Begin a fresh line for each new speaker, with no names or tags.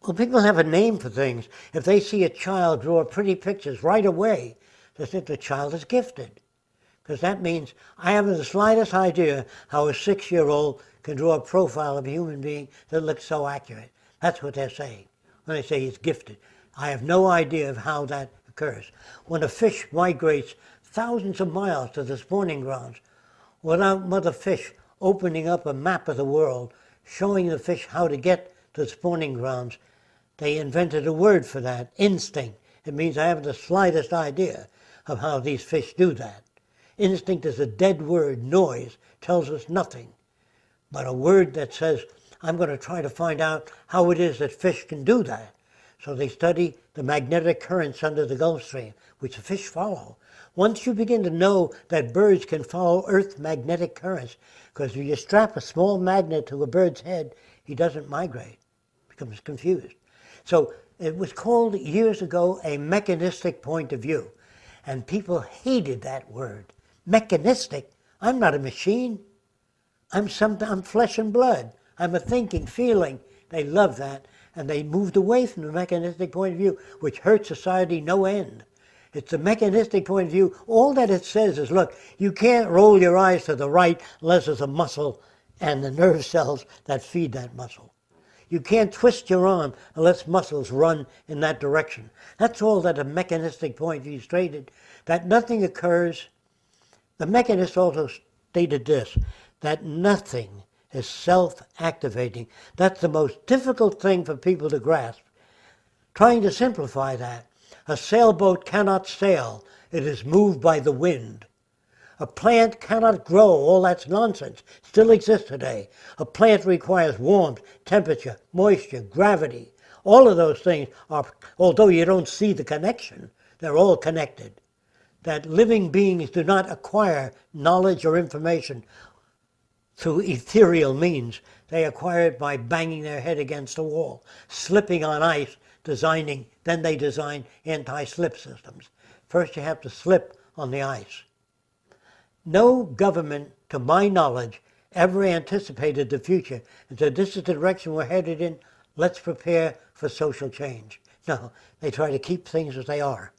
Well, people have a name for things. If they see a child draw pretty pictures right away, they think the child is gifted. Because that means I haven't the slightest idea how a 6-year-old can draw a profile of a human being that looks so accurate. That's what they're saying when they say he's gifted. I have no idea of how that occurs. When a fish migrates thousands of miles to the spawning grounds, without mother fish opening up a map of the world, showing the fish how to get to the spawning grounds, they invented a word for that, instinct. It means I haven't the slightest idea of how these fish do that. Instinct is a dead word. Noise tells us nothing. But a word that says, I'm going to try to find out how it is that fish can do that. So they study the magnetic currents under the Gulf Stream, which the fish follow. Once you begin to know that birds can follow Earth's magnetic currents, because if you strap a small magnet to a bird's head, he doesn't migrate, becomes confused. So it was called years ago a mechanistic point of view. And people hated that word. Mechanistic? I'm not a machine. I'm flesh and blood. I'm a thinking, feeling. They love that. And they moved away from the mechanistic point of view, which hurt society no end. It's the mechanistic point of view. All that it says is, look, you can't roll your eyes to the right unless there's a muscle and the nerve cells that feed that muscle. You can't twist your arm unless muscles run in that direction. That's all that a mechanistic point of view stated, that nothing occurs. The mechanist also stated this, that nothing is self-activating. That's the most difficult thing for people to grasp. Trying to simplify that, a sailboat cannot sail. It is moved by the wind. A plant cannot grow. All that's nonsense. Still exists today. A plant requires warmth, temperature, moisture, gravity. All of those things are, although you don't see the connection, they're all connected. That living beings do not acquire knowledge or information through ethereal means. They acquire it by banging their head against a wall, slipping on ice, then they design anti-slip systems. First you have to slip on the ice. No government, to my knowledge, ever anticipated the future and said, this is the direction we're headed in, let's prepare for social change. No, they try to keep things as they are.